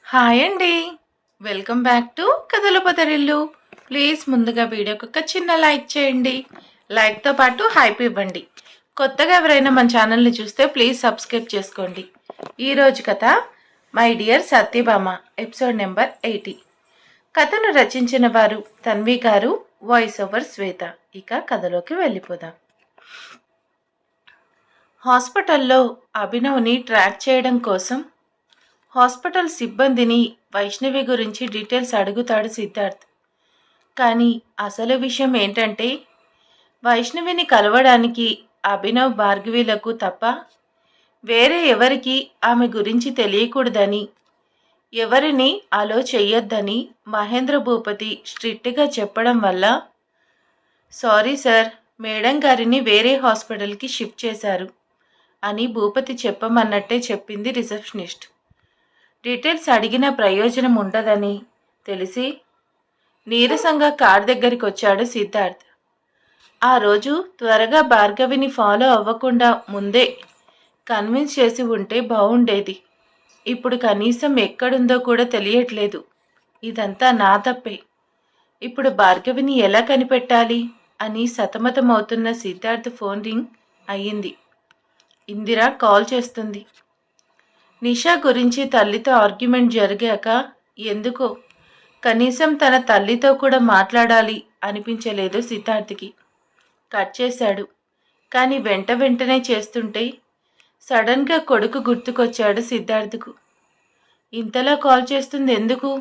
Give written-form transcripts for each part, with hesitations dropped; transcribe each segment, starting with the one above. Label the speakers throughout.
Speaker 1: Hi అండి. Welcome back to కథల పొదరిల్లు. Please ముందుగా వీడియోకి ఒక చిన్న లైక్ చేయండి. లైక్తో పాటు హైప్ ఇవ్వండి. కొత్తగా ఎవరైనా మన ఛానల్ని చూస్తే ప్లీజ్ సబ్స్క్రైబ్ చేసుకోండి. ఈరోజు కథ my dear Satyabhama, episode number 80. కథను రచించిన వారు తన్వి గారు, వాయిస్ ఓవర్ శ్వేత. ఇక కథలోకి వెళ్ళిపోదాం. హాస్పిటల్లో అభినవ్ని ట్రాక్ చేయడం కోసం హాస్పిటల్ సిబ్బందిని వైష్ణవి గురించి డీటెయిల్స్ అడుగుతాడు సిద్ధార్థ్. కానీ అసలు విషయం ఏంటంటే వైష్ణవిని కలవడానికి అభినవ్ భార్గవిలకు తప్ప వేరే ఎవరికి ఆమె గురించి తెలియకూడదని, ఎవరిని అలో చెయ్యొద్దని మహేంద్ర భూపతి స్ట్రిక్ట్గా చెప్పడం వల్ల సారీ సార్, మేడం గారిని వేరే హాస్పిటల్కి షిఫ్ట్ చేశారు అని భూపతి చెప్పమన్నట్టే చెప్పింది రిసెప్షనిస్ట్. డీటెయిల్స్ అడిగిన ప్రయోజనం ఉండదని తెలిసి నీరసంగా కార్ దగ్గరికి వచ్చాడు సిద్ధార్థ్. ఆ రోజు త్వరగా భార్గవిని ఫాలో అవ్వకుండా ముందే కన్విన్స్ చేసి ఉంటే బాగుండేది. ఇప్పుడు కనీసం ఎక్కడుందో కూడా తెలియట్లేదు. ఇదంతా నా తప్పే. ఇప్పుడు భార్గవిని ఎలా కనిపెట్టాలి అని సతమతమవుతున్న సిద్ధార్థ్ ఫోన్ రింగ్ అయ్యింది. ఇందిర కాల్ చేస్తుంది. నిషా గురించి తల్లితో ఆర్గ్యుమెంట్ జరిగాక ఎందుకో కనీసం తన తల్లితో కూడా మాట్లాడాలి అనిపించలేదు సిద్ధార్థ్కి. కట్ చేశాడు. కానీ వెంటనే చేస్తుంటే సడన్గా కొడుకు గుర్తుకొచ్చాడు సిద్ధార్థ్కు. ఇంతలా కాల్ చేస్తుంది ఎందుకు?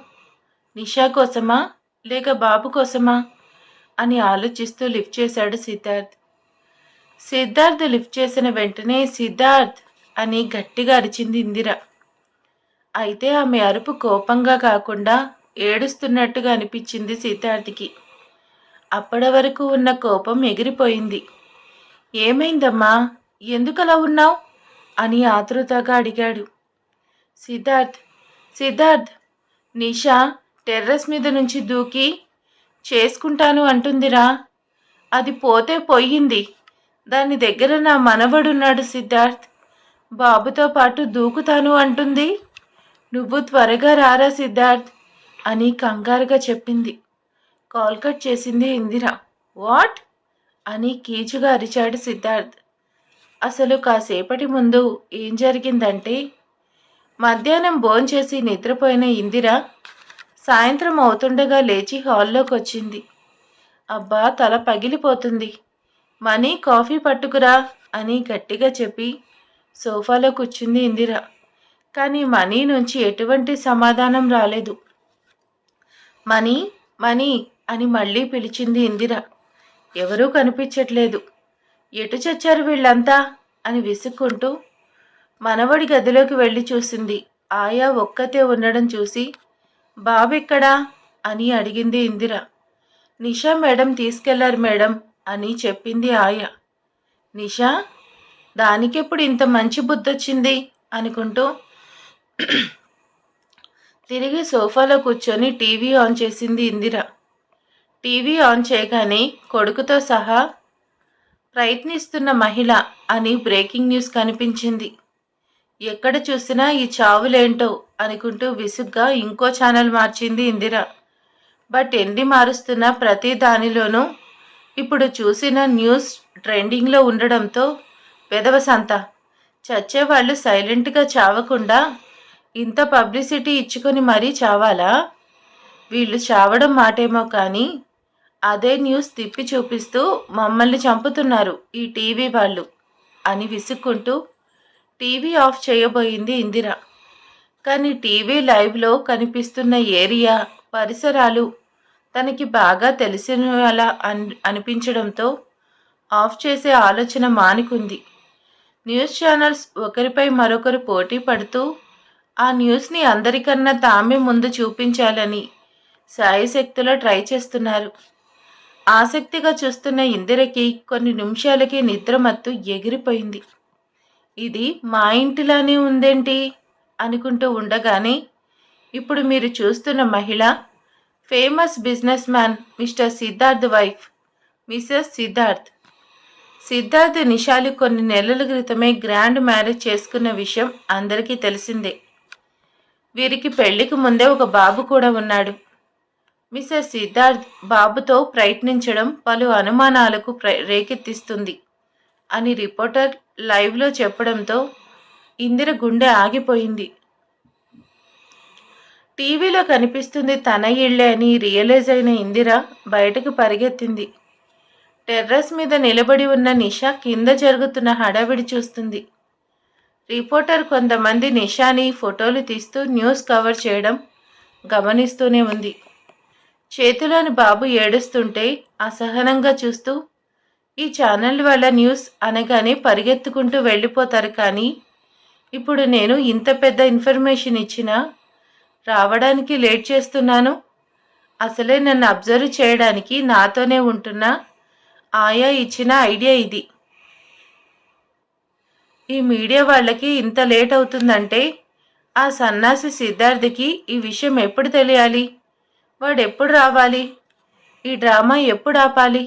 Speaker 1: నిషా కోసమా లేక బాబు కోసమా అని ఆలోచిస్తూ లిఫ్ట్ చేశాడు సిద్ధార్థ్. సిద్ధార్థ్ లిఫ్ట్ చేసిన వెంటనే సిద్ధార్థ్ అని గట్టిగా అరిచింది ఇందిర. అయితే ఆమె అరుపు కోపంగా కాకుండా ఏడుస్తున్నట్టుగా అనిపించింది సిద్ధార్థ్కి. అప్పటి వరకు ఉన్న కోపం ఎగిరిపోయింది. ఏమైందమ్మా, ఎందుకలా ఉన్నావు అని ఆతృతగా అడిగాడు. సిద్ధార్థ్, నిషా టెర్రస్ మీద నుంచి దూకి చేసుకుంటాను అంటుందిరా. అది పోతే పోయింది. దాని దగ్గర నా మనవడున్నాడు సిద్ధార్థ్. బాబుతో పాటు దూకుతాను అంటుంది. నువ్వు త్వరగా రారా సిద్ధార్థ్ అని కంగారుగా చెప్పింది. కాల్ కట్ చేసింది ఇందిర. వాట్ అని కీచుగా అరిచాడు సిద్ధార్థ్. అసలు కాసేపటి ముందు ఏం జరిగిందంటే మధ్యాహ్నం భోంచేసి నిద్రపోయిన ఇందిర సాయంత్రం అవుతుండగా లేచి హాల్లోకి వచ్చింది. అబ్బా, తల పగిలిపోతుంది. మనీ కాఫీ పట్టుకురా అని గట్టిగా చెప్పి సోఫాలో కూర్చుంది ఇందిర. కానీ మనీ నుంచి ఎటువంటి సమాధానం రాలేదు. మనీ అని మళ్ళీ పిలిచింది ఇందిర. ఎవరూ కనిపించట్లేదు. ఎటు చచ్చారు వీళ్ళంతా అని విసుక్కుంటూ మనవడి గదిలోకి వెళ్ళి చూసింది. ఆయా ఒక్కతే ఉండడం చూసి బాబెక్కడా అని అడిగింది ఇందిర. నిషా మేడం తీసుకెళ్లారు మేడం అని చెప్పింది ఆయా. నిషా, దానికెప్పుడు ఇంత మంచి బుద్ధొచ్చింది అనుకుంటూ తిరిగి సోఫాలో కూర్చొని టీవీ ఆన్ చేసింది ఇందిర. టీవీ ఆన్ చేయగానే కొడుకుతో సహా ప్రయత్నిస్తున్న మహిళ అని బ్రేకింగ్ న్యూస్ కనిపించింది. ఎక్కడ చూసినా ఈ చావులేంటో అనుకుంటూ విసుగ్గా ఇంకో ఛానల్ మార్చింది ఇందిర. బట్ ఎన్ని మారుస్తున్నా ప్రతి దానిలోనూ ఇప్పుడు చూసిన న్యూస్ ట్రెండింగ్లో ఉండడంతో వెధవసంత చచ్చేవాళ్ళు సైలెంట్గా చావకుండా ఇంత పబ్లిసిటీ ఇచ్చుకొని మరీ చావాలా? వీళ్ళు చావడం మాటేమో కానీ అదే న్యూస్ తిప్పి చూపిస్తూ మమ్మల్ని చంపుతున్నారు ఈ టీవీ వాళ్ళు అని విసుక్కుంటూ టీవీ ఆఫ్ చేయబోయింది ఇందిర. కానీ టీవీ లైవ్లో కనిపిస్తున్న ఏరియా, పరిసరాలు తనకి బాగా తెలిసినలా అనిపించడంతో ఆఫ్ చేసే ఆలోచన మానుకుంది. న్యూస్ ఛానల్స్ ఒకరిపై మరొకరు పోటీ పడుతూ ఆ న్యూస్ని అందరికన్నా తామే ముందు చూపించాలని శాయశక్తులా ట్రై చేస్తున్నారు. ఆసక్తిగా చూస్తున్న ఇందిరకి కొన్ని నిమిషాలకి నిద్రమత్తు ఎగిరిపోయింది. ఇది మా ఇంటిలానే ఉందేంటి అనుకుంటూ ఉండగానే ఇప్పుడు మీరు చూస్తున్న మహిళ famous businessman Mr Siddharth wife, Mrs Siddharth. Siddharth నిషాలు కొన్ని నెలల క్రితమే గ్రాండ్ మ్యారేజ్ చేసుకున్న విషయం అందరికీ తెలిసిందే. వీరికి పెళ్లికి ముందే ఒక బాబు కూడా ఉన్నాడు. మిస్టర్ సిద్ధార్థ్ బాబుతో ప్రయత్నించడం పలు అనుమానాలకు రేకెత్తిస్తుంది అని రిపోర్టర్ లైవ్లో చెప్పడంతో ఇందిర గుండె ఆగిపోయింది. టీవీలో కనిపిస్తుంది తన ఇళ్లే అని రియలైజ్ అయిన ఇందిర బయటకు పరిగెత్తింది. టెర్రస్ మీద నిలబడి ఉన్న నిషా కింద జరుగుతున్న హడావిడి చూస్తుంది. రిపోర్టర్ కొంతమంది నిషాని ఫోటోలు తీస్తూ న్యూస్ కవర్ చేయడం గమనిస్తూనే ఉంది. చేతిలోని బాబు ఏడుస్తుంటే అసహనంగా చూస్తూ, ఈ ఛానల్ వాళ్ళ న్యూస్ అనగానే పరిగెత్తుకుంటూ వెళ్ళిపోతారు, కానీ ఇప్పుడు నేను ఇంత పెద్ద ఇన్ఫర్మేషన్ ఇచ్చినా రావడానికి లేట్ చేస్తున్నాను. అసలే నన్ను అబ్జర్వ్ చేయడానికి నాతోనే ఉంటున్నా ఆయా ఇచ్చిన ఐడియా ఇది. ఈ మీడియా వాళ్ళకి ఇంత లేట్ అవుతుందంటే ఆ సన్నాసి సిద్ధార్థకి ఈ విషయం ఎప్పుడు తెలియాలి? వాడెప్పుడు రావాలి? ఈ డ్రామా ఎప్పుడు ఆపాలి?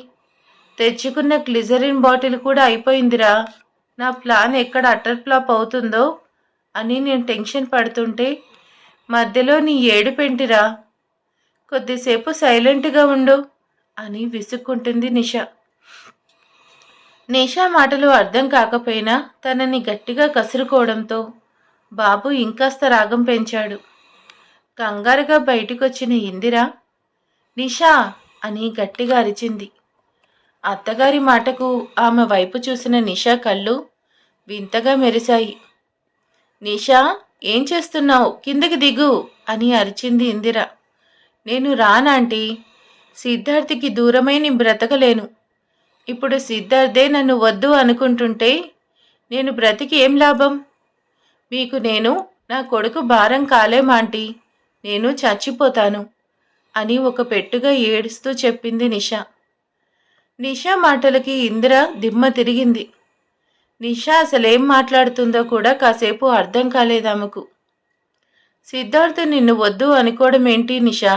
Speaker 1: తెచ్చుకున్న గ్లిజరిన్ బాటిల్ కూడా అయిపోయిందిరా. నా ప్లాన్ ఎక్కడ అటర్ ఫ్లాప్ అవుతుందో అని నేను టెన్షన్ పడుతుంటే మధ్యలో నీ ఏడుపెంటిరా. కొద్దిసేపు సైలెంట్గా ఉండు అని విసుక్కుంటుంది నిషా. నిషా మాటలు అర్థం కాకపోయినా తనని గట్టిగా కసురుకోవడంతో బాబు ఇంకాస్త రాగం పెంచాడు. కంగారుగా బయటికొచ్చిన ఇందిర నిషా అని గట్టిగా అరిచింది. అత్తగారి మాటకు ఆమె వైపు చూసిన నిషా కళ్ళు వింతగా మెరిశాయి. నిషా, ఏం చేస్తున్నావు? కిందకి దిగు అని అరిచింది ఇందిర. నేను రానాంటీ. సిద్ధార్థికి దూరమై నేను బ్రతకలేను. ఇప్పుడు సిద్ధార్థే నన్ను వద్దు అనుకుంటుంటే నేను బ్రతికి ఏం లాభం? మీకు నేను నా కొడుకు భారం కాలేమాంటీ. నేను చచ్చిపోతాను అని ఒక పెట్టుగా ఏడుస్తూ చెప్పింది నిషా. నిషా మాటలకి ఇందిర దిమ్మ తిరిగింది. నిషా అసలేం మాట్లాడుతుందో కూడా కాసేపు అర్థం కాలేదామెకు. సిద్ధార్థ్ నిన్ను వద్దు అనుకోవడం ఏంటి నిషా?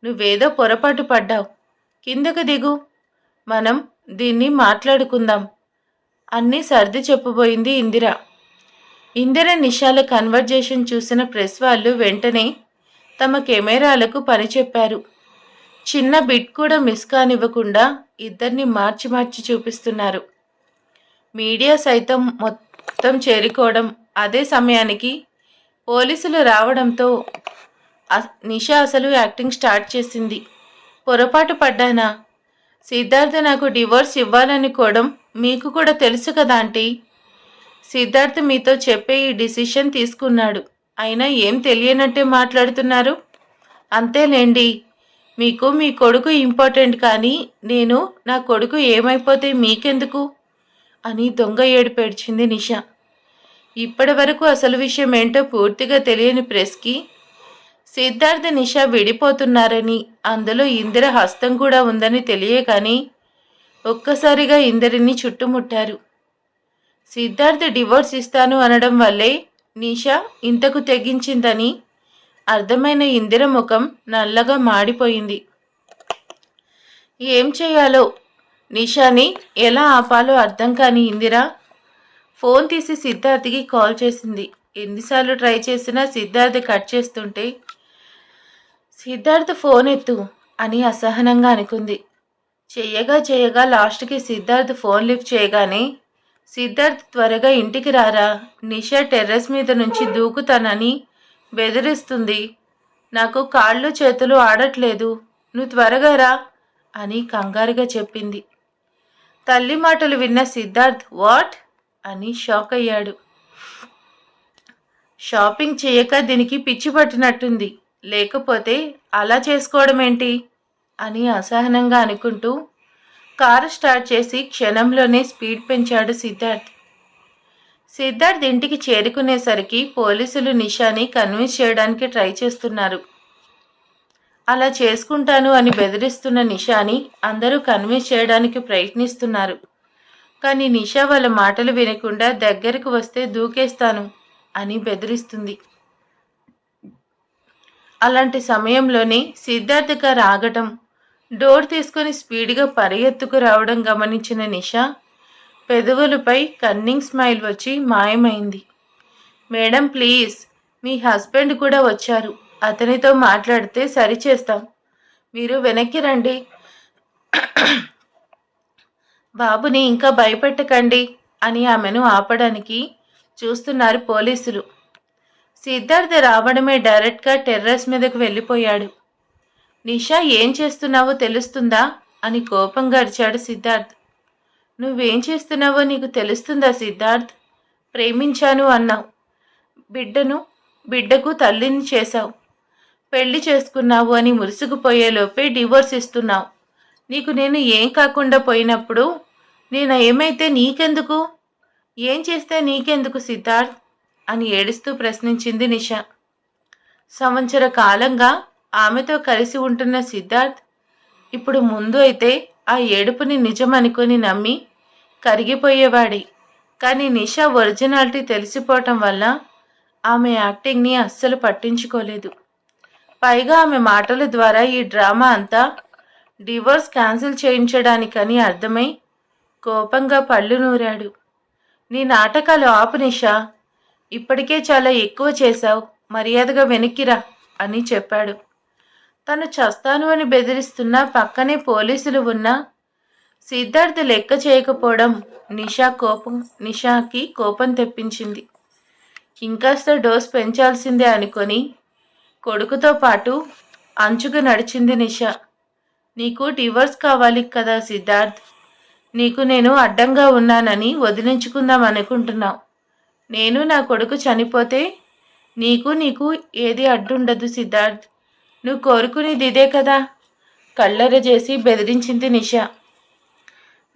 Speaker 1: నువ్వేదో పొరపాటు పడ్డావు. కిందకు దిగు, మనం దీన్ని మాట్లాడుకుందాం అన్నీ సర్ది చెప్పబోయింది ఇందిర. ఇందిర నిషాల కన్వర్జేషన్ చూసిన ప్రెస్ వాళ్ళు వెంటనే తమ కెమెరాలకు పని చెప్పారు. చిన్న బిట్ కూడా మిస్ కానివ్వకుండా ఇద్దరిని మార్చి మార్చి చూపిస్తున్నారు. మీడియా సైతం మొత్తం చేరుకోవడం, అదే సమయానికి పోలీసులు రావడంతో నిషా అసలు యాక్టింగ్ స్టార్ట్ చేసింది. పొరపాటు పడ్డానా? సిద్ధార్థ నాకు డివోర్స్ ఇవ్వాలనుకోవడం మీకు కూడా తెలుసు కదా ఆంటీ. సిద్ధార్థ్ మీతో చెప్పే ఈ డిసిషన్ తీసుకున్నాడు. అయినా ఏం తెలియనట్టే మాట్లాడుతున్నారు. అంతేలేండి, మీకు మీ కొడుకు ఇంపార్టెంట్, కానీ నేను నా కొడుకు ఏమైపోతే మీకెందుకు అని దొంగ ఏడుపేడ్చింది నిషా. ఇప్పటి వరకు అసలు విషయం ఏంటో పూర్తిగా తెలియని ప్రెస్కి సిద్ధార్థ నిషా విడిపోతున్నారని, అందులో ఇందిర హస్తం కూడా ఉందని తెలియగాని ఒక్కసారిగా ఇందిరిని చుట్టుముట్టారు. సిద్ధార్థ డివోర్స్ ఇస్తాను అనడం వల్లే నిషా ఇంతకు తెగించిందని అర్థమైన ఇందిర ముఖం నల్లగా మాడిపోయింది. ఏం చేయాలో, నిషాని ఎలా ఆపాలో అర్థం కాని ఇందిర ఫోన్ తీసి సిద్ధార్థకి కాల్ చేసింది. ఎన్నిసార్లు ట్రై చేసినా సిద్ధార్థ్ కట్ చేస్తుంటే సిద్ధార్థ్ ఫోన్ ఎత్తు అని అసహనంగా అనుకుంది. చేయగా లాస్ట్కి సిద్ధార్థ్ ఫోన్ లిఫ్ట్ చేయగానే, సిద్ధార్థ్ త్వరగా ఇంటికి రారా, నిషా టెర్రస్ మీద నుంచి దూకుతానని బెదిరిస్తుంది. నాకు కాళ్ళు చేతులు ఆడట్లేదు, నువ్వు త్వరగా రా అని కంగారుగా చెప్పింది. తల్లి మాటలు విన్న సిద్ధార్థ్ వాట్ అని షాక్ అయ్యాడు. షాపింగ్ చేయక దీనికి పిచ్చి పట్టినట్టుంది, లేకపోతే అలా చేసుకోవడం ఏంటి అని అసహనంగా అనుకుంటూ కారు స్టార్ట్ చేసి క్షణంలోనే స్పీడ్ పెంచాడు సిద్ధార్థ్. సిద్ధార్థ్ ఇంటికి చేరుకునేసరికి పోలీసులు నిషాని కన్విన్స్ చేయడానికి ట్రై చేస్తున్నారు. అలా చేసుకుంటాను అని బెదిరిస్తున్న నిషాని అందరూ కన్విన్స్ చేయడానికి ప్రయత్నిస్తున్నారు. కానీ నిషా వాళ్ళ మాటలు వినకుండా దగ్గరకు వస్తే దూకేస్తాను అని బెదిరిస్తుంది. అలాంటి సమయంలోనే సిద్ధార్థ్ గారు ఆగటం, డోర్ తీసుకొని స్పీడ్గా పరిగెత్తుకు రావడం గమనించిన నిషా పెదవులపై కన్నింగ్ స్మైల్ వచ్చి మాయమైంది. మేడం ప్లీజ్, మీ హస్బెండ్ కూడా వచ్చారు. అతనితో మాట్లాడితే సరిచేస్తాం. మీరు వెనక్కి రండి. బాబుని ఇంకా భయపెట్టకండి అని ఆమెను ఆపడానికి చూస్తున్నారు పోలీసులు. సిద్ధార్థ్ రావడమే డైరెక్ట్గా టెర్రస్ మీదకు వెళ్ళిపోయాడు. నిషా ఏం చేస్తున్నావో తెలుస్తుందా అని కోపంగా అరిచాడు సిద్ధార్థ్. నువ్వేం చేస్తున్నావో నీకు తెలుస్తుందా సిద్ధార్థ్? ప్రేమించాను అన్నావు, బిడ్డకు తల్లిని చేశావు, పెళ్లి చేసుకున్నావు అని మురిసిపోయేలోపే డివోర్స్ ఇస్తున్నావు. నీకు నేను ఏం కాకుండా పోయినప్పుడు నేను ఏమైతే నీకెందుకు? ఏం చేస్తే నీకెందుకు సిద్ధార్థ్ అని ఏడుస్తూ ప్రశ్నించింది నిషా. సంవత్సర కాలంగా ఆమెతో కలిసి ఉంటున్న సిద్ధార్థ్ ఇప్పుడు ముందు అయితే ఆ ఏడుపుని నిజమనుకొని నమ్మి కరిగిపోయేవాడే. కానీ నిషా ఒరిజినాలిటీ తెలిసిపోవటం వల్ల ఆమె యాక్టింగ్ని అస్సలు పట్టించుకోలేదు. పైగా ఆమె మాటల ద్వారా ఈ డ్రామా అంతా డివోర్స్ క్యాన్సిల్ చేయించడానికని అర్థమై కోపంగా పళ్ళు నూరాడు. నీ నాటకాలు ఆపు నిషా, ఇప్పటికే చాలా ఎక్కువ చేశావు, మర్యాదగా వెనక్కిరా అని చెప్పాడు. తను చస్తాను అని బెదిరిస్తున్నా పక్కనే పోలీసులు ఉన్నా సిద్ధార్థ్ లెక్క చేయకపోవడం నిషాకి కోపం తెప్పించింది. ఇంకాస్త డోస్ పెంచాల్సిందే అనుకొని కొడుకుతో పాటు అంచుకు నడిచింది నిషా. నీకు డివోర్స్ కావాలి కదా సిద్ధార్థ్? నీకు నేను అడ్డంగా ఉన్నానని వదిలించుకుందాం అనుకుంటున్నావు. నేను నా కొడుకు చనిపోతే నీకు ఏది అడ్డుండదు సిద్ధార్థ్. నువ్వు కోరుకునేది ఇదే కదా? కళ్ళెర చేసి బెదిరించింది నిషా.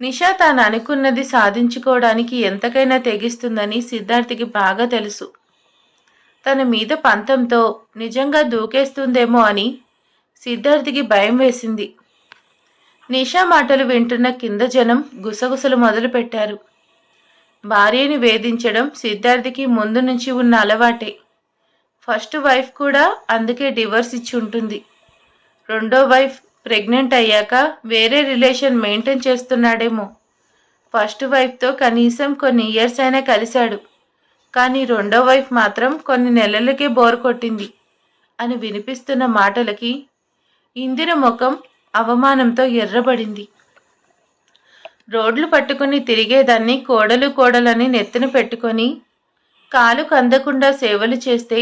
Speaker 1: నిషా తాను అనుకున్నది సాధించుకోవడానికి ఎంతకైనా తెగిస్తుందని సిద్ధార్థ్కి బాగా తెలుసు. తన మీద పంతంతో నిజంగా దూకేస్తుందేమో అని సిద్ధార్థ్కి భయం వేసింది. నిషా మాటలు వింటున్న కింద జనం గుసగుసలు మొదలుపెట్టారు. భార్యని వేధించడం సిద్ధార్థ్కి ముందు నుంచి ఉన్న అలవాటే. ఫస్ట్ వైఫ్ కూడా అందుకే డివోర్స్ ఇచ్చి ఉంటుంది. రెండో వైఫ్ ప్రెగ్నెంట్ అయ్యాక వేరే రిలేషన్ మెయింటైన్ చేస్తున్నాడేమో. ఫస్ట్ వైఫ్తో కనీసం కొన్ని ఇయర్స్ అయినా కలిశాడు, కానీ రెండో వైఫ్ మాత్రం కొన్ని నెలలకే బోర్ కొట్టింది అని వినిపిస్తున్న మాటలకి ఇందిర ముఖం అవమానంతో ఎర్రబడింది. రోడ్లు పట్టుకుని తిరిగేదాన్ని కోడలని నెత్తిన పెట్టుకొని కాలు కందకుండా సేవలు చేస్తే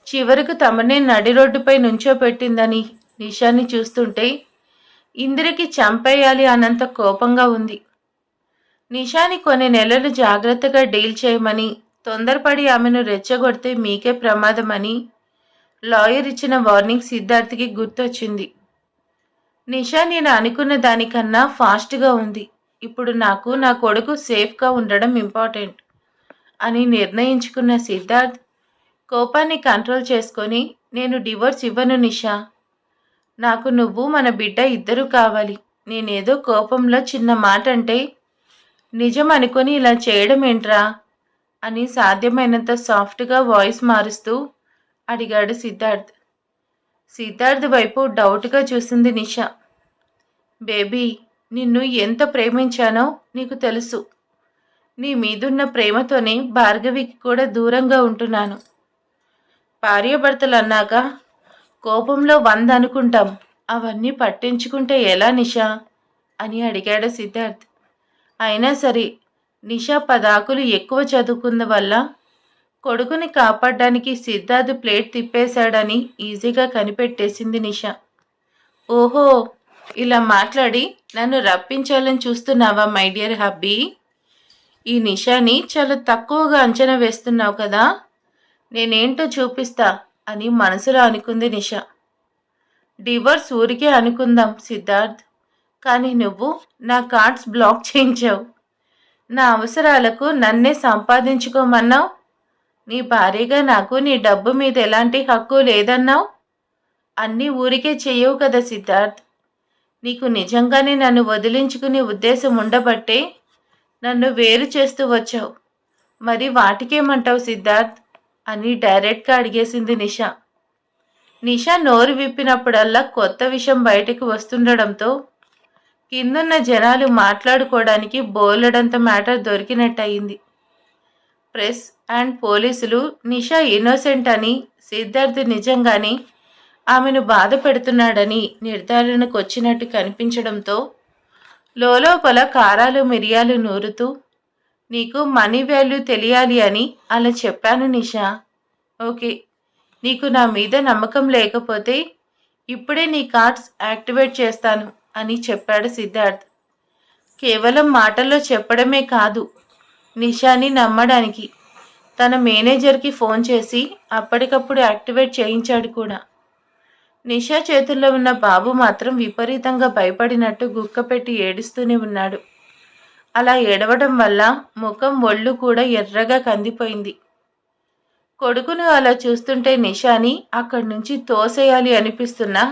Speaker 1: చివరకు తమనే నడి రోడ్డుపై నుంచోపెట్టిందని నిషాని చూస్తుంటే ఇందిరకి చంపేయాలి అన్నంత కోపంగా ఉంది. నిషాని కొన్ని నెలలు జాగ్రత్తగా డీల్ చేయమని, తొందరపడి ఆమెను రెచ్చగొడితే మీకే ప్రమాదమని లాయర్ ఇచ్చిన వార్నింగ్ సిద్ధార్థ్కి గుర్తొచ్చింది. నిషా నేను అనుకున్న దానికన్నా ఫాస్ట్గా ఉంది. ఇప్పుడు నాకు నా కొడుకు సేఫ్గా ఉండడం ఇంపార్టెంట్ అని నిర్ణయించుకున్న సిద్ధార్థ్ కోపాన్ని కంట్రోల్ చేసుకొని, నేను డివోర్స్ ఇవ్వను నిషా. నాకు నువ్వు మన బిడ్డ ఇద్దరూ కావాలి. నేనేదో కోపంలో చిన్న మాట అంటే నిజం అనుకొని ఇలా చేయడం ఏంట్రా అని సాధ్యమైనంత సాఫ్ట్గా వాయిస్ మారుస్తూ అడిగాడు సిద్ధార్థ్. సిద్ధార్థ్ వైపు డౌట్గా చూసింది నిషా. బేబీ, నిన్ను ఎంత ప్రేమించానో నీకు తెలుసు. నీ మీదున్న ప్రేమతోనే భార్గవికి కూడా దూరంగా ఉంటున్నాను. భార్యాభర్తలు అన్నాక కోపంలో 100 అనుకుంటాం, అవన్నీ పట్టించుకుంటే ఎలా నిషా అని అడిగాడు సిద్ధార్థ్. అయినా సరే నిషా 10 ఆకులు ఎక్కువ చదువుకున్న వల్ల కొడుకుని కాపాడడానికి సిద్ధార్థ్ ప్లేట్ తిప్పేశాడని ఈజీగా కనిపెట్టేసింది నిషా. ఓహో, ఇలా మాట్లాడి నన్ను రప్పించాలని చూస్తున్నావా మై డియర్ హబ్బీ? ఈ నిషాని చాలా తక్కువగా అంచనా వేస్తున్నావు కదా. నేనేంటో చూపిస్తా అని మనసులో అనుకుంది నిషా. డివోర్స్ ఊరికే అనుకుందాం సిద్ధార్థ్, కానీ నువ్వు నా కార్డ్స్ బ్లాక్ చేయించావు. నా అవసరాలకు నన్నే సంపాదించుకోమన్నావు. నీ భార్యగా నాకు నీ డబ్బు మీద ఎలాంటి హక్కు లేదన్నావు. అన్నీ ఊరికే చెయ్యవు కదా సిద్ధార్థ్. నీకు నిజంగానే నన్ను వదిలించుకునే ఉద్దేశం ఉండబట్టే నన్ను వేరు చేస్తూ వచ్చావు. మరి వాటికేమంటావు సిద్ధార్థ్ అని డైరెక్ట్గా అడిగేసింది నిషా. నిషా నోరు విప్పినప్పుడల్లా కొత్త విషయం బయటకు వస్తుండడంతో కిందున్న జనాలు మాట్లాడుకోవడానికి బోలెడంత మ్యాటర్ దొరికినట్టయింది. ప్రెస్ అండ్ పోలీసులు నిషా ఇన్నోసెంట్ అని, సిద్ధార్థ్ నిజంగానే ఆమెను బాధ పెడుతున్నాడని నిర్ధారణకు వచ్చినట్టు కనిపించడంతో లోపల కారాలు మిరియాలు నూరుతూ, నీకు మనీ వాల్యూ తెలియాలి అని అలా చెప్పాను నిషా. ఓకే, నీకు నా మీద నమ్మకం లేకపోతే ఇప్పుడే నీ కార్డ్స్ యాక్టివేట్ చేస్తాను అని చెప్పాడు సిద్ధార్థ్. కేవలం మాటల్లో చెప్పడమే కాదు, నిషాని నమ్మడానికి తన మేనేజర్కి ఫోన్ చేసి అప్పటికప్పుడు యాక్టివేట్ చేయించాడు కూడా. నిషా చేతుల్లో ఉన్న బాబు మాత్రం విపరీతంగా భయపడినట్టు గుక్కపెట్టి ఏడుస్తూనే ఉన్నాడు. అలా ఏడవడం వల్ల ముఖం ఒళ్ళు కూడా ఎర్రగా కందిపోయింది. కొడుకును అలా చూస్తుంటే నిషాని అక్కడి నుంచి తోసేయాలి అనిపిస్తున్నా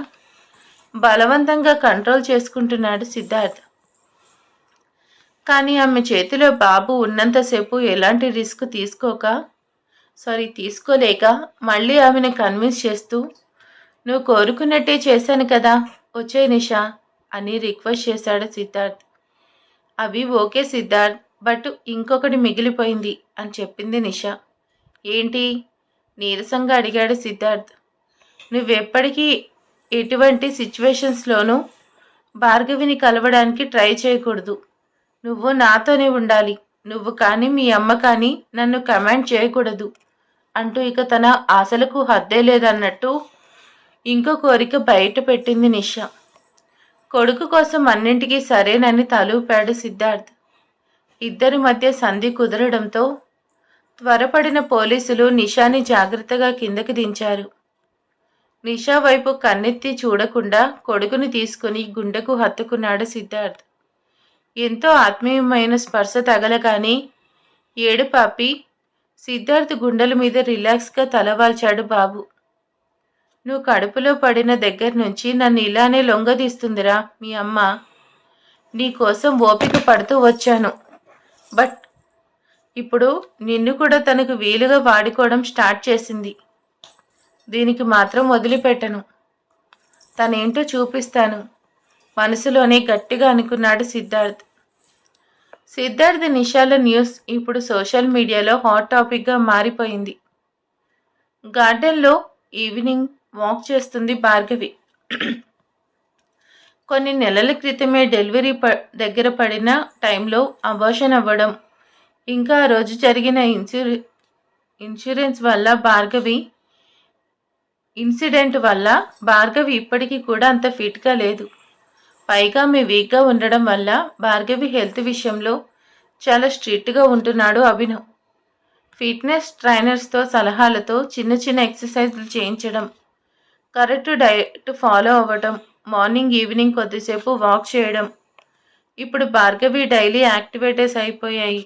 Speaker 1: బలవంతంగా కంట్రోల్ చేసుకుంటున్నాడు సిద్ధార్థ్. కానీ ఆమె చేతిలో బాబు ఉన్నంతసేపు ఎలాంటి రిస్క్ తీసుకోలేక మళ్ళీ ఆమెను కన్విన్స్ చేస్తూ, నువ్వు కోరుకున్నట్టే చేశాను కదా, వచ్చే నిషా అని రిక్వెస్ట్ చేశాడు సిద్ధార్థ్. అవి ఓకే సిద్ధార్థ్, బట్ ఇంకొకటి మిగిలిపోయింది అని చెప్పింది నిషా. ఏంటి? నీరసంగా అడిగాడు సిద్ధార్థ్. నువ్వెప్పటికీ ఎటువంటి సిచ్యువేషన్స్లోనూ భార్గవిని కలవడానికి ట్రై చేయకూడదు. నువ్వు నాతోనే ఉండాలి. నువ్వు కానీ మీ అమ్మ కానీ నన్ను కమాండ్ చేయకూడదు అంటూ ఇక తన ఆశలకు హద్దే లేదన్నట్టు ఇంకో కోరిక బయట పెట్టింది నిషా. కొడుకు కోసం అన్నింటికీ సరేనని తలూపాడు సిద్ధార్థ్. ఇద్దరి మధ్య సంధి కుదరడంతో త్వరపడిన పోలీసులు నిషాని జాగ్రత్తగా కిందకి దించారు. నిషా వైపు కన్నెత్తి చూడకుండా కొడుకుని తీసుకుని గుండెకు హత్తుకున్నాడు సిద్ధార్థ్. ఎంతో ఆత్మీయమైన స్పర్శ తగలగానే ఏడుపాపి సిద్ధార్థ్ గుండెల మీద రిలాక్స్గా తలవాల్చాడు బాబు. నువ్వు కడుపులో పడిన దగ్గర నుంచి నన్ను ఇలానే లొంగదీస్తుందిరా మీ అమ్మ. నీకోసం ఓపిక పడుతూ వచ్చాను, బట్ ఇప్పుడు నిన్ను కూడా తనకు వీలుగా వాడుకోవడం స్టార్ట్ చేసింది. దీనికి మాత్రం వదిలిపెట్టను. తనేంటో చూపిస్తాను మనసులోనే గట్టిగా అనుకున్నాడు సిద్ధార్థ్. సిద్ధార్థ్ నిషాల న్యూస్ ఇప్పుడు సోషల్ మీడియాలో హాట్ టాపిక్గా మారిపోయింది. గార్డెన్లో ఈవినింగ్ వాక్ చేస్తుంది భార్గవి. కొన్ని నెలల క్రితమే డెలివరీ దగ్గర పడిన టైంలో అబార్షన్ అవ్వడం, ఇంకా ఆ రోజు జరిగిన ఇన్సూరెన్స్ వల్ల ఇన్సిడెంట్ వల్ల భార్గవి ఇప్పటికీ కూడా అంత ఫిట్గా లేదు. పైగా మీ వీక్గా ఉండడం వల్ల భార్గవి హెల్త్ విషయంలో చాలా స్ట్రిక్ట్గా ఉంటున్నాడు అభినవ్. ఫిట్నెస్ ట్రైనర్స్తో సలహాలతో చిన్న చిన్న ఎక్సర్సైజ్లు చేయించడం, కరెక్ట్ డైట్ ఫాలో అవ్వడం, మార్నింగ్ ఈవినింగ్ కొద్దిసేపు వాక్ చేయడం. ఇప్పుడు భార్గవి డైలీ యాక్టివిటీస్ అయిపోయాయి.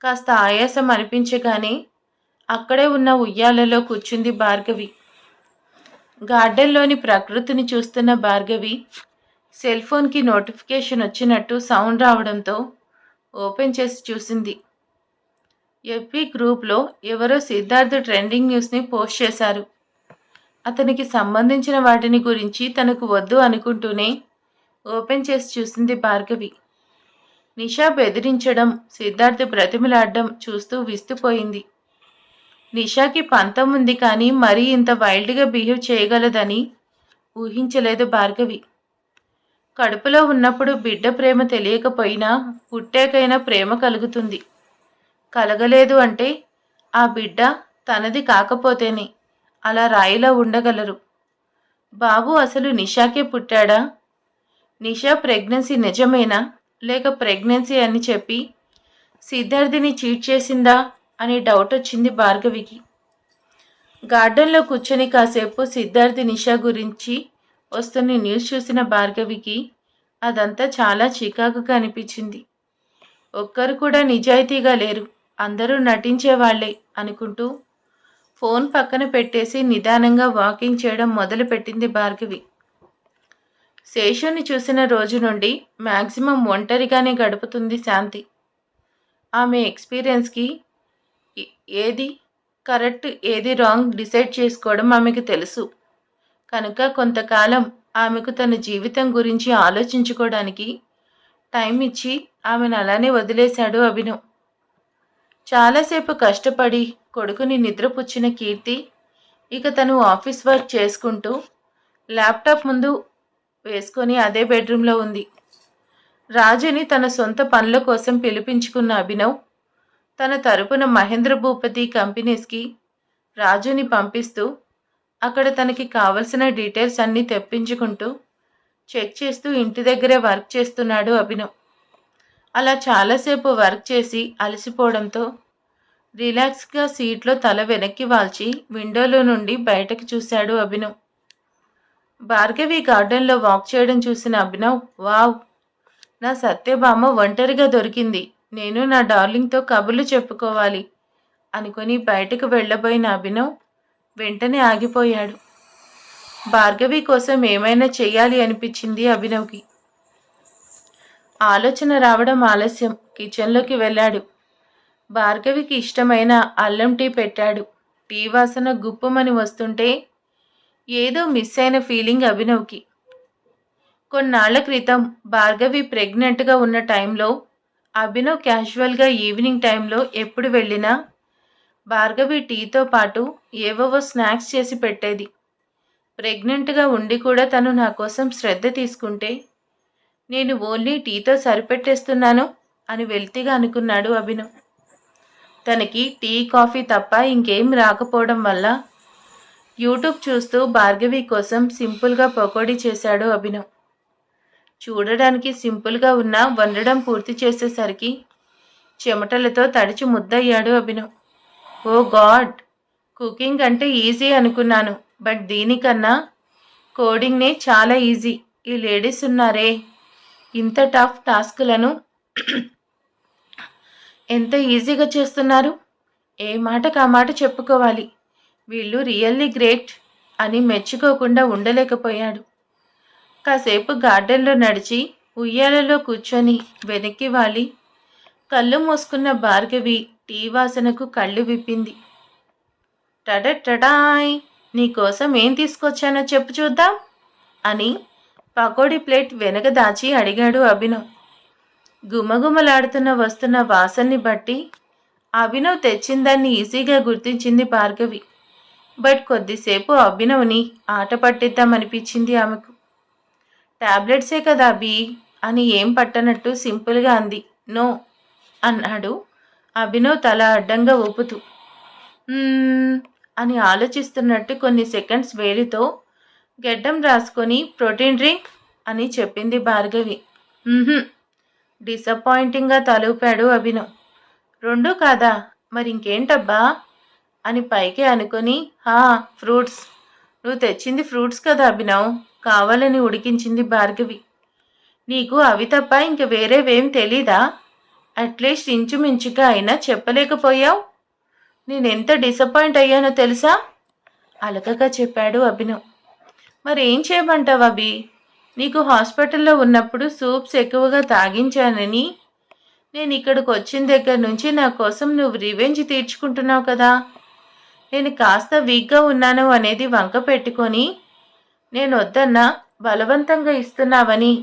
Speaker 1: కాస్త ఆయాసం అనిపించగానే అక్కడే ఉన్న ఉయ్యాలలో కూర్చుంది భార్గవి. గార్డెన్లోని ప్రకృతిని చూస్తున్న భార్గవి సెల్ ఫోన్కి నోటిఫికేషన్ వచ్చినట్టు సౌండ్ రావడంతో ఓపెన్ చేసి చూసింది. ఎఫ్బీ గ్రూప్లో ఎవరో సిద్ధార్థ్ ట్రెండింగ్ న్యూస్ని పోస్ట్ చేశారు. అతనికి సంబంధించిన వాటిని గురించి తనకు వద్దు అనుకుంటూనే ఓపెన్ చేసి చూసింది భార్గవి. నిషా బెదిరించడం, సిద్ధార్థ్ బ్రతిమిలాడడం చూస్తూ విస్తుపోయింది. నిషాకి పంతం ఉంది కానీ మరీ ఇంత వైల్డ్గా బిహేవ్ చేయగలదని ఊహించలేదు భార్గవి. కడుపులో ఉన్నప్పుడు బిడ్డ ప్రేమ తెలియకపోయినా పుట్టాకైనా ప్రేమ కలుగుతుంది. కలగలేదు అంటే ఆ బిడ్డ తనది కాకపోతేనే అలా రాయిలా ఉండగలరు. బాబు అసలు నిషాకే పుట్టాడా? నిషా ప్రెగ్నెన్సీ నిజమేనా, లేక ప్రెగ్నెన్సీ అని చెప్పి సిద్ధార్థిని చీట్ చేసిందా అని డౌట్ వచ్చింది భార్గవికి. గార్డెన్లో కూర్చొని కాసేపు సిద్ధార్థి నిషా గురించి వస్తున్న న్యూస్ చూసిన భార్గవికి అదంతా చాలా చికాకుగా అనిపించింది. ఒక్కరు కూడా నిజాయితీగా లేరు, అందరూ నటించేవాళ్లే అనుకుంటూ ఫోన్ పక్కన పెట్టేసి నిదానంగా వాకింగ్ చేయడం మొదలుపెట్టింది భార్గవి. శేషుని చూసిన రోజు నుండి మ్యాక్సిమం ఒంటరిగానే గడుపుతుంది శాంతి. ఆమె ఎక్స్పీరియన్స్కి ఏది కరెక్ట్ ఏది రాంగ్ డిసైడ్ చేసుకోవడం ఆమెకు తెలుసు. కనుక కొంతకాలం ఆమెకు తన జీవితం గురించి ఆలోచించుకోవడానికి టైం ఇచ్చి ఆమెను అలానే వదిలేశాడు అభినవ్. చాలాసేపు కష్టపడి కొడుకుని నిద్రపుచ్చిన కీర్తి ఇక తను ఆఫీస్ వర్క్ చేసుకుంటూ ల్యాప్టాప్ ముందు వేసుకొని అదే బెడ్రూమ్లో ఉంది. రాజుని తన సొంత పనుల కోసం పిలిపించుకున్న అభినవ్ తన తరపున మహేంద్ర భూపతి కంపెనీస్కి రాజుని పంపిస్తూ అక్కడ తనకి కావలసిన డీటెయిల్స్ అన్నీ తెప్పించుకుంటూ చెక్ చేస్తూ ఇంటి దగ్గరే వర్క్ చేస్తున్నాడు అభినవ్. అలా చాలాసేపు వర్క్ చేసి అలసిపోవడంతో రిలాక్స్గా సీట్లో తల వెనక్కి వాల్చి విండోలో నుండి బయటకు చూశాడు అభినవ్. భార్గవి గార్డెన్లో వాక్ చేయడం చూసిన అభినవ్, వావ్, నా సత్యభామ ఒంటరిగా దొరికింది, నేను నా డార్లింగ్తో కబుర్లు చెప్పుకోవాలి అనుకొని బయటకు వెళ్ళబోయిన అభినవ్ వెంటనే ఆగిపోయాడు. భార్గవి కోసం ఏమైనా చెయ్యాలి అనిపించింది అభినవ్కి. ఆలోచన రావడం ఆలస్యం. కిచెన్లోకి వెళ్ళాడు. భార్గవికి ఇష్టమైన అల్లం టీ పెట్టాడు. టీ వాసన గుప్పుమని వస్తుంటే ఏదో మిస్ అయిన ఫీలింగ్ అభినవ్కి. కొన్నాళ్ల క్రితం భార్గవి ప్రెగ్నెంట్గా ఉన్న టైంలో అభినవ్ క్యాజువల్గా ఈవినింగ్ టైంలో ఎప్పుడు వెళ్ళినా భార్గవి టీతో పాటు ఏవేవో స్నాక్స్ చేసి పెట్టేది. ప్రెగ్నెంట్గా ఉండి కూడా తను నా కోసం శ్రద్ధ తీసుకుంటే నేను ఓన్లీ టీతో సరిపెట్టేస్తున్నాను అని వెల్తిగా అనుకున్నాడు అభినవ్. తనకి టీ కాఫీ తప్ప ఇంకేం రాకపోవడం వల్ల యూట్యూబ్ చూస్తూ భార్గవి కోసం సింపుల్గా పకోడీ చేశాడు అభినవ్. చూడడానికి సింపుల్గా ఉన్నా వండడం పూర్తి చేసేసరికి చెమటలతో తడిచి ముద్దయ్యాడు అభినవ్. ఓ గాడ్, కుకింగ్ అంటే ఈజీ అనుకున్నాను, బట్ దీనికన్నా కోడింగ్నే చాలా ఈజీ. ఈ లేడీస్ ఉన్నారే, ఇంత టఫ్ టాస్క్లను ఎంత ఈజీగా చేస్తున్నారు. ఏ మాటకు ఆ మాట చెప్పుకోవాలి. వీళ్ళు రియల్లీ గ్రేట్ అని మెచ్చుకోకుండా ఉండలేకపోయాడు. కాసేపు గార్డెన్లో నడిచి ఉయ్యాలలో కూర్చొని వెనక్కి వాలి కళ్ళు మూసుకున్న భార్గవి టీ వాసనకు కళ్ళు విప్పింది. టడటడాయ్, నీకోసం ఏం తీసుకొచ్చానో చెప్పు చూద్దాం అని పకోడీ ప్లేట్ వెనక దాచి అడిగాడు అభినవ్. గుమగుమలాడుతున్న వస్తున్న వాసన్ని బట్టి అభినవ్ తెచ్చిందాన్ని ఈజీగా గుర్తించింది భార్గవి. బట్ కొద్దిసేపు అభినవ్ని ఆట పట్టిద్దామనిపించింది ఆమెకు. టాబ్లెట్సే కదా అభి అని ఏం పట్టనట్టు సింపుల్గా అంది. నో అన్నాడు అభినవ్ తల అడ్డంగా ఊపుతూ. అని ఆలోచిస్తున్నట్టు కొన్ని సెకండ్స్ వేలితో గెడ్డం రాసుకొని ప్రోటీన్ డ్రింక్ అని చెప్పింది భార్గవి. డిసప్పాయింటింగ్గా తలూపాడు అభినవ్. రెండూ కాదా, మరి ఇంకేంటబ్బా అని పైకి అనుకొని, ఫ్రూట్స్. నువ్వు తెచ్చింది ఫ్రూట్స్ కదా అభినవ్, కావాలని ఉడికించింది భార్గవి. నీకు అవి తప్ప ఇంక వేరేవేం తెలీదా? అట్లీస్ట్ ఇంచుమించుగా అయినా చెప్పలేకపోయావు. నేనెంత డిసప్పాయింట్ అయ్యానో తెలుసా? అలకగా చెప్పాడు అభినవ్. మరి ఏం చేయమంటావు అభి? నీకు హాస్పిటల్లో ఉన్నప్పుడు సూప్స్ ఎక్కువగా తాగించానని నేను ఇక్కడికి వచ్చిన దగ్గర నుంచి నా కోసం నువ్వు రివెంజ్ తీర్చుకుంటున్నావు కదా. నేను కాస్త వీక్గా ఉన్నాను అనేది వంక పెట్టుకొని నేను వద్దన్నా బలవంతంగా ఇస్తున్నావని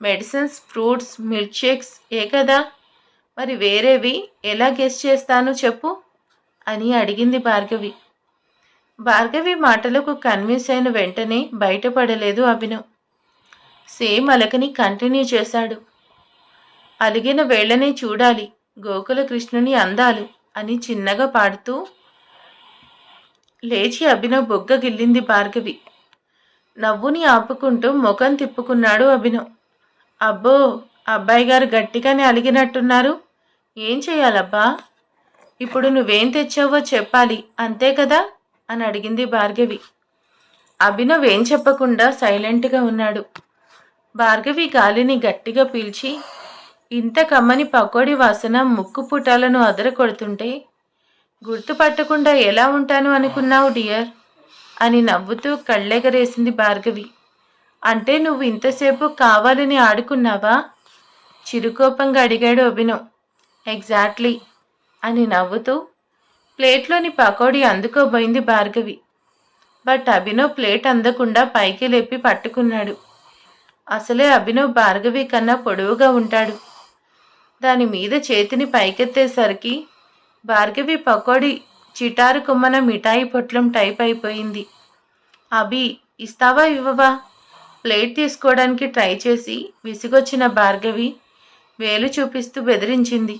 Speaker 1: మెడిసిన్స్, ఫ్రూట్స్, మిల్క్ షేక్స్ ఏ కదా, మరి వేరేవి ఎలా గెస్ చేస్తాను చెప్పు అని అడిగింది భార్గవి. భార్గవి మాటలకు కన్విన్స్ అయిన వెంటనే బయటపడలేదు అభినవ్. సేమ్ అలకని కంటిన్యూ చేశాడు. అలిగిన వేళ్లనే చూడాలి గోకుల కృష్ణుని అందాలు అని చిన్నగా పాడుతూ లేచి అభినవ్ బొగ్గ గిల్లింది భార్గవి. నవ్వుని ఆపుకుంటూ ముఖం తిప్పుకున్నాడు అభినవ్. అబ్బో, అబ్బాయి గారు గట్టిగానే అలిగినట్టున్నారు. ఏం చేయాలబ్బా? ఇప్పుడు నువ్వేం తెచ్చావో చెప్పాలి అంతే కదా అని అడిగింది భార్గవి. అభినవ్ ఏం చెప్పకుండా సైలెంట్గా ఉన్నాడు. భార్గవి గాలిని గట్టిగా పీల్చి ఇంత కమ్మని పకోడీ వాసన ముక్కు పుటాలను అదరకొడుతుంటే గుర్తుపట్టకుండా ఎలా ఉంటాను అనుకున్నావు డియర్ అని నవ్వుతూ కళ్ళెగరేసింది భార్గవి. అంటే నువ్వు ఇంతసేపు కావాలని ఆడుకున్నావా? చిరుకోపంగా అడిగాడు అభినవ్. ఎగ్జాక్ట్లీ అని నవ్వుతూ ప్లేట్లోని పకోడీ అందుకోబోయింది భార్గవి. బట్ అభినవ్ ప్లేట్ అందకుండా పైకి లేపి పట్టుకున్నాడు. అసలే అభినవ్ భార్గవి కన్నా పొడవుగా ఉంటాడు. దాని మీద చేతిని పైకెత్తేసరికి భార్గవి పకోడీ చిటారు కొమ్మన మిఠాయి పొట్లం టైప్ అయిపోయింది. అభి, ఇస్తావా ఇవ్వవా? ప్లేట్ తీసుకోవడానికి ట్రై చేసి విసిగొచ్చిన భార్గవి వేలు చూపిస్తూ బెదిరించింది.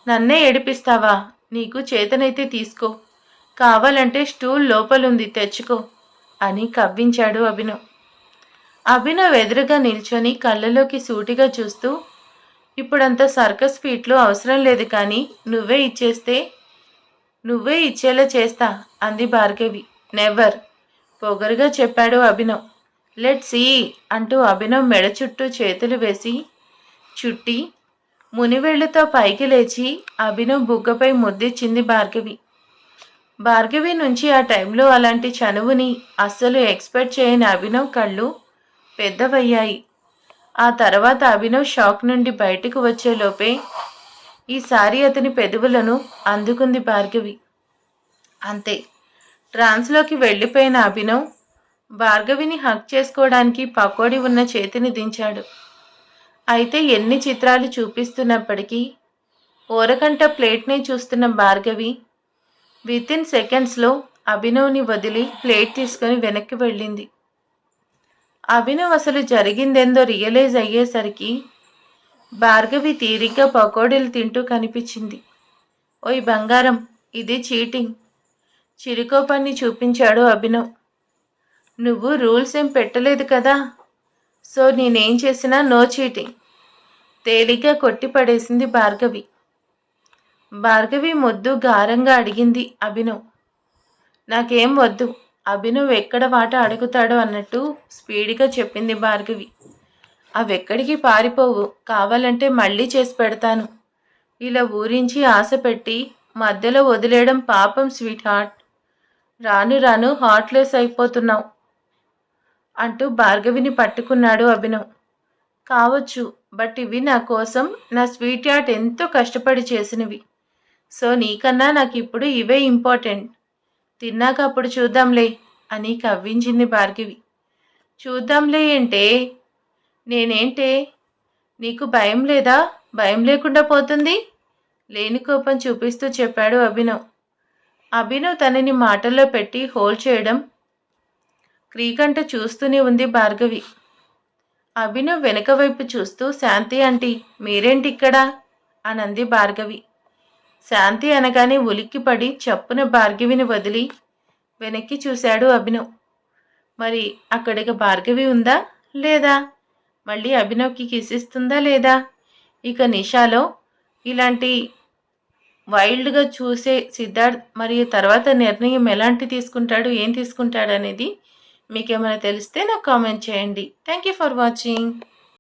Speaker 1: నన్నే ఏడిపిస్తావా? నీకు చేతనైతే తీసుకో, కావాలంటే స్టూల్ లోపలుంది తెచ్చుకో అని కవ్వించాడు అభినవ్. అభినవ్ ఎదురుగా నిల్చొని కళ్ళలోకి సూటిగా చూస్తూ, ఇప్పుడంత సర్కస్ ఫీట్లు అవసరం లేదు, కానీ నువ్వే ఇచ్చేలా చేస్తా అంది భార్గవి. నెవర్, పొగరుగా చెప్పాడు అభినవ్. లెట్స్ సీ అంటూ అభినవ్ మెడ చుట్టూ చేతులు వేసి చుట్టి మునివెళ్లుతో పైకి లేచి అభినవ్ బుగ్గపై ముద్దిచ్చింది భార్గవి. భార్గవి నుంచి ఆ టైంలో అలాంటి చనువుని అస్సలు ఎక్స్పెక్ట్ చేయని అభినవ్ కళ్ళు పెద్దవయ్యాయి. ఆ తర్వాత అభినవ్ షాక్ నుండి బయటకు వచ్చేలోపే ఈసారి అతని పెదవులను అందుకుంది భార్గవి. అంతే, ట్రాన్స్లోకి వెళ్ళిపోయిన అభినవ్ భార్గవిని హక్ చేసుకోవడానికి పకోడీ ఉన్న చేతిని దించాడు. అయితే ఎన్ని చిత్రాలు చూపిస్తున్నప్పటికీ ఓరకంట ప్లేట్ని చూస్తున్న భార్గవి వితిన్ సెకండ్స్లో అభినవ్ని వదిలి ప్లేట్ తీసుకుని వెనక్కి వెళ్ళింది. అభినవ్ అసలు జరిగిందేందో రియలైజ్ అయ్యేసరికి భార్గవి తీరిగ్గా పకోడీలు తింటూ కనిపించింది. ఓయ్ బంగారం, ఇది చీటింగ్, చిరుకోపాన్ని చూపించాడు అభినవ్. నువ్వు రూల్స్ ఏం పెట్టలేదు కదా, సో నేనేం చేసినా నో చీటింగ్, తేలిగ్గా కొట్టిపడేసింది భార్గవి. భార్గవి మొద్దు గారంగా అడిగింది అభినవ్. నాకేం వద్దు, అభినవ్ ఎక్కడ వాట అడుగుతాడో అన్నట్టు స్పీడ్గా చెప్పింది భార్గవి. అవెక్కడికి పారిపోవు, కావాలంటే మళ్ళీ చేసి పెడతాను. ఇలా ఊరించి ఆశ పెట్టి మధ్యలో వదిలేయడం పాపం స్వీట్ హార్ట్. రాను రాను హార్ట్లెస్ అయిపోతున్నావు అంటూ భార్గవిని పట్టుకున్నాడు అభినవ్. కావచ్చు, బట్ ఇవి నా కోసం నా స్వీట్ హార్ట్ ఎంతో కష్టపడి చేసినవి. సో నీకన్నా నాకు ఇప్పుడు ఇవే ఇంపార్టెంట్. తిన్నాక అప్పుడు చూద్దాంలే అని కవ్వించింది భార్గవి. చూద్దాంలే ఏంటే? నేనేంటే? నీకు భయం లేదా? భయం లేకుండా పోతుంది, లేని కోపం చూపిస్తూ చెప్పాడు అభినవ్. అభినవ్ తనని మాటల్లో పెట్టి హోల్డ్ చేయడం క్రీకంట చూస్తూనే ఉంది భార్గవి. అభినవ్ వెనక వైపు చూస్తూ, శాంతి ఆంటీ మీరేంటి ఇక్కడ అని అంది భార్గవి. శాంతి అనగానే ఉలిక్కిపడి చప్పున భార్గవిని వదిలి వెనక్కి చూశాడు అభినవ్. మరి అక్కడికి భార్గవి ఉందా లేదా? మళ్ళీ అభినవ్కి కిసిస్తుందా లేదా? ఇక నిషాలో ఇలాంటి వైల్డ్గా చూసే సిద్ధార్థ్ మరియు తర్వాత నిర్ణయం ఎలాంటి తీసుకుంటాడు, ఏం తీసుకుంటాడు అనేది మీకేమైనా తెలిస్తే నాకు కామెంట్ చేయండి. Thank you for watching.